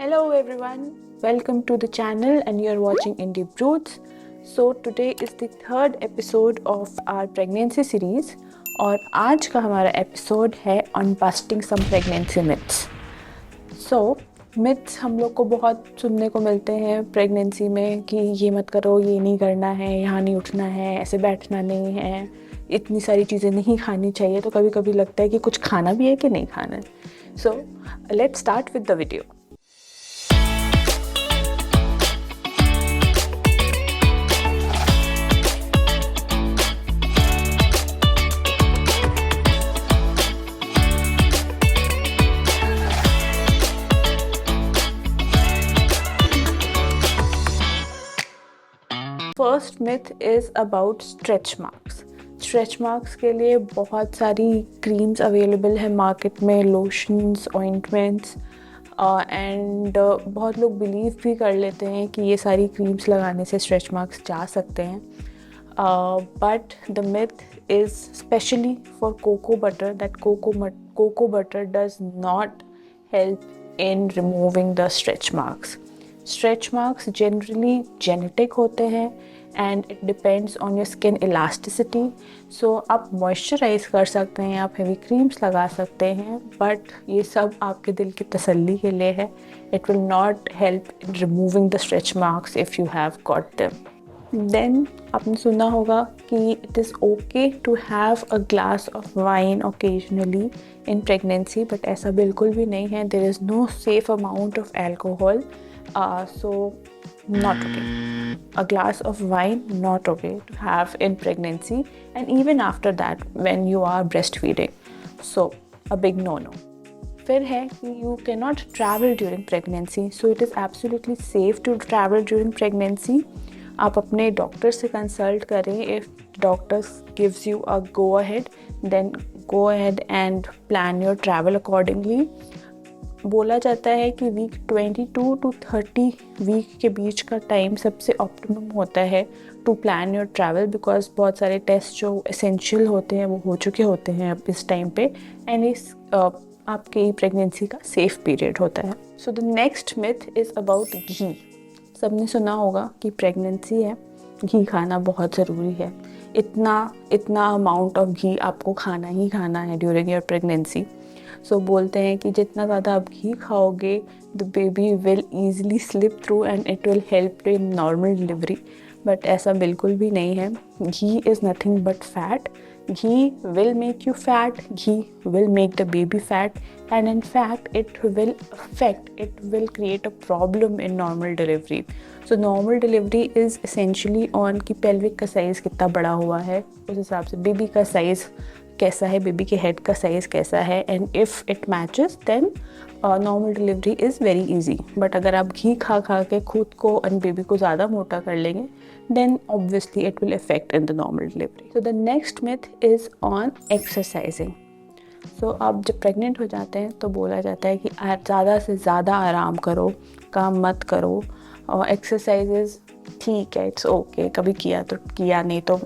Hello everyone, welcome to the channel and you're watching Indie Brutes. So today is the third episode of our pregnancy series और आज का हमारा episode है on busting some pregnancy myths. So myths हम लोग को बहुत सुनने को मिलते हैं प्रेगनेंसी में कि ये मत करो, ये नहीं करना है, यहाँ नहीं उठना है, ऐसे बैठना नहीं है, इतनी सारी चीज़ें नहीं खानी चाहिए. तो कभी कभी लगता है कि कुछ खाना भी है कि नहीं खाना है. So let's start with the video. First myth is about stretch marks. Stretch marks के लिए बहुत सारी क्रीम्स अवेलेबल है मार्केट में, लोशंस, ऑइंटमेंट्स, एंड बहुत लोग बिलीव भी कर लेते हैं कि ये सारी क्रीम्स लगाने से स्ट्रेच मार्क्स जा सकते हैं. But the myth is specially for cocoa butter that cocoa butter does not help in removing the stretch marks. Stretch marks generally genetic होते हैं and it depends on your skin elasticity. So आप moisturise कर सकते हैं, आप heavy creams लगा सकते हैं, बट ये सब आपके दिल की तसल्ली के लिए है. It will not help in removing the stretch marks if you have got them. Then आपने सुना होगा कि it is okay to have a glass of wine occasionally in pregnancy, but ऐसा बिल्कुल भी नहीं है. There is no safe amount of alcohol. So not okay. A glass of wine not okay to have in pregnancy and even after that when you are breastfeeding. So a big no-no. फिर है कि you cannot travel during pregnancy. So it is absolutely safe to travel during pregnancy. आप अपने doctor से consult करें. If doctor gives you a go ahead, then go ahead and plan your travel accordingly. बोला जाता है कि week 22 to 30 week के बीच का टाइम सबसे ऑप्टिमम होता है to plan your travel, because बहुत सारे टेस्ट जो एसेंशियल होते हैं वो हो चुके होते हैं अब इस टाइम पे, एंड इस आपके प्रेगनेंसी का सेफ पीरियड होता है. So the next myth is about ghee. सबने सुना होगा कि प्रेगनेंसी है, घी खाना बहुत ज़रूरी है. इतना अमाउंट ऑफ घी आपको खाना ही खाना है ड्यूरिंग योर प्रेगनेंसी. सो बोलते हैं कि जितना ज़्यादा आप घी खाओगे the baby will easily slip through and it will help in normal delivery. But ऐसा बिल्कुल भी नहीं है. Ghee is nothing but fat. Ghee will make you fat, ghee will make the baby fat, and in fact it will create a problem in normal delivery. So normal delivery is essentially on कि pelvic का size कितना बड़ा हुआ है, उस हिसाब से baby का साइज़ कैसा है, बेबी के हेड का साइज़ कैसा है, and if it matches then normal delivery is very easy. But अगर आप घी खा के खुद को एंड बेबी को ज़्यादा मोटा कर लेंगे then obviously it will affect in the normal delivery. So the next myth is on exercising. So आप जब प्रेग्नेंट हो जाते हैं तो बोला जाता है कि ज़्यादा से ज़्यादा आराम करो, काम मत करो, और एक्सरसाइजेज ठीक है, इट्स ओके, कभी किया तो किया, नहीं तो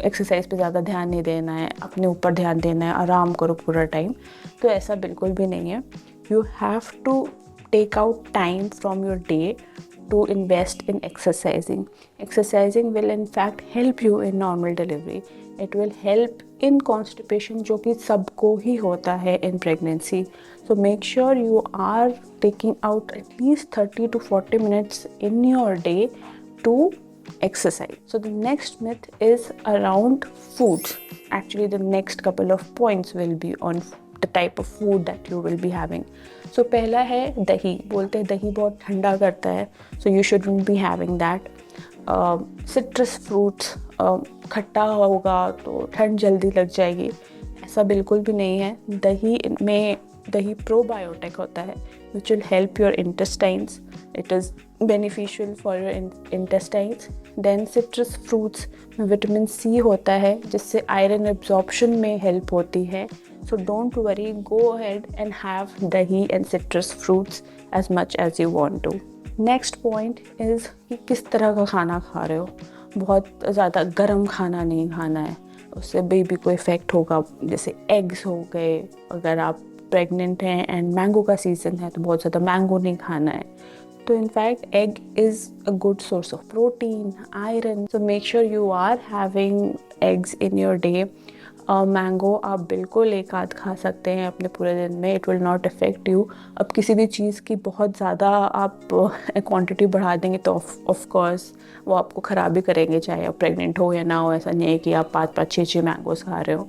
एक्सरसाइज पे ज़्यादा ध्यान नहीं देना है, अपने ऊपर ध्यान देना है, आराम करो पूरा टाइम. तो ऐसा बिल्कुल भी नहीं है. You have to take out time from your day to invest in exercising. Exercising will in fact help you in normal delivery. It will help in constipation जो कि सबको ही होता है in pregnancy. So make sure you are taking out at least 30 to 40 minutes in your day to exercise. So the next myth is around foods. Actually the next couple of points will be on the type of food that you will be having. So पहला है दही. बोलते हैं दही बहुत ठंडा करता है, so you shouldn't be having that. Citrus fruits, खट्टा होगा तो ठंड जल्दी लग जाएगी, ऐसा बिल्कुल भी नहीं है. दही प्रोबायोटिक होता है which will help your intestines. It is beneficial for your intestines. Then citrus fruits में विटामिन सी होता है जिससे आयरन एब्जॉर्प्शन में हेल्प होती है. So don't worry, go ahead and have dahi and citrus fruits as much as you want to. Next point is कि किस तरह का खाना खा रहे हो. बहुत ज़्यादा गर्म खाना नहीं खाना है, उससे बेबी को इफ़ेक्ट होगा. जैसे एग्स हो गए, अगर आप प्रेग्नेंट हैं एंड मैंगो का सीज़न है तो बहुत ज़्यादा मैंगो नहीं खाना है. तो in fact egg is a good source of protein, iron, so make sure you are having eggs in your day. Mango आप बिल्कुल एक आध खा सकते हैं अपने पूरे दिन में, it will not affect you. अब किसी भी चीज़ की बहुत ज़्यादा आप क्वांटिटी बढ़ा देंगे तो ऑफ कोर्स वो आपको ख़राब भी करेंगे, चाहे आप प्रेग्नेंट हो या ना हो. ऐसा नहीं है कि आप 5-5 6-6 मैंगोज खा रहे हो.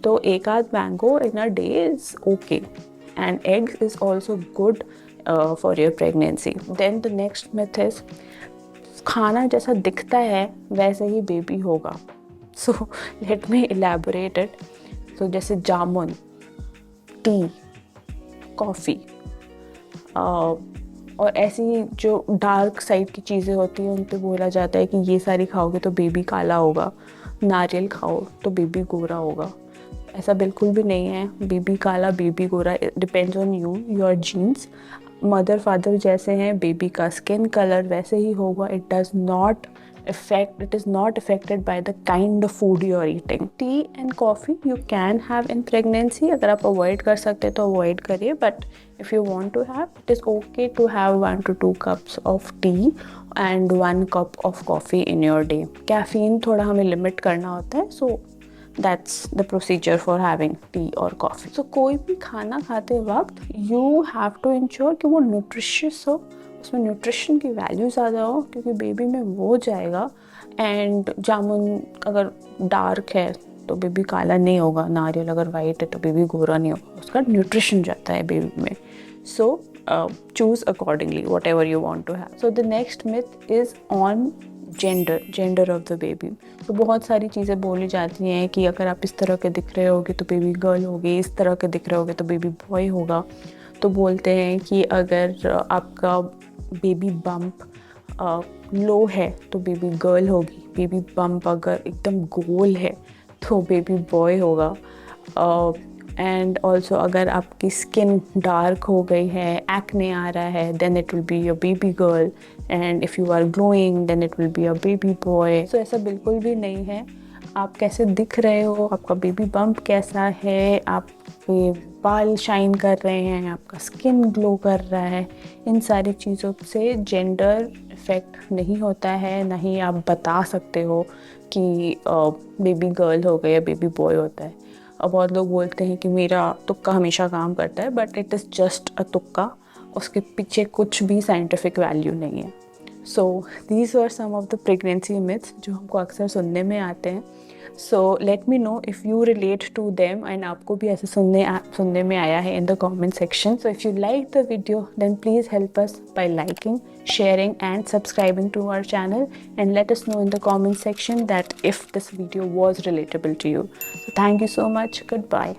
तो एक आध mango in a day is okay, and egg is also good for your pregnancy. Then the next myth is खाना जैसा दिखता है वैसे ही बेबी होगा. So let me elaborate it. So जैसे जामुन, टी, कॉफ़ी और ऐसी जो डार्क साइड की चीज़ें होती हैं उन पे बोला जाता है कि ये सारी खाओगे तो बेबी काला होगा. नारियल खाओ तो बेबी गोरा होगा. ऐसा बिल्कुल भी नहीं है. बेबी काला, बेबी गोरा, depends on you, your genes. Mother father जैसे हैं, बेबी का स्किन कलर वैसे ही होगा. It is not affected by the kind of food you are eating. Tea and coffee you can have in pregnancy. अगर आप avoid कर सकते तो avoid करिए, but if you want to have, it is okay to have 1 to 2 cups of tea and 1 cup of coffee in your day. Caffeine थोड़ा हमें limit करना होता है, so that's the procedure for having tea or coffee. So कोई भी खाना खाते वक्त you have to ensure कि वो nutritious हो, उसमें न्यूट्रिशन की वैल्यू ज़्यादा हो, क्योंकि बेबी में वो जाएगा. एंड जामुन अगर डार्क है तो बेबी काला नहीं होगा, नारियल अगर वाइट है तो बेबी गोरा नहीं होगा. उसका न्यूट्रिशन जाता है बेबी में. So choose accordingly whatever you want to have. So the next myth is on gender of the baby. तो बहुत सारी चीज़ें बोली जाती हैं कि अगर आप इस तरह के दिख रहे होगे तो बेबी गर्ल होगी, इस तरह के दिख रहे होगे तो बेबी बॉय होगा. तो बोलते हैं कि अगर आपका बेबी बम्प लो है तो बेबी गर्ल होगी, बेबी बम्प अगर एकदम गोल है तो बेबी बॉय होगा. एंड ऑल्सो अगर आपकी स्किन डार्क हो गई है, एक्ने आ रहा है, then it will be a baby girl. And if you are glowing then it will be a baby boy. So ऐसा बिल्कुल भी नहीं है. आप कैसे दिख रहे हो, आपका बेबी बम्प कैसा है, आपके बाल शाइन कर रहे हैं, आपका स्किन ग्लो कर रहा है, इन सारी चीज़ों से जेंडर इफ़ेक्ट नहीं होता है. ना ही आप बता सकते हो कि बेबी गर्ल हो गया या बेबी बॉय होता है. अब बहुत लोग बोलते हैं कि मेरा तुक्का हमेशा काम करता है, but it is just a तुक्का. उसके पीछे कुछ भी साइंटिफिक वैल्यू नहीं है. So these were some of the pregnancy myths जो हमको अक्सर सुनने में आते हैं. So let me know if you relate to them and आपको भी ऐसे सुनने में आया है in the comment section. So if you like the video then please help us by liking, sharing and subscribing to our channel, and let us know in the comment section that if this video was relatable to you. So thank you so much. Goodbye.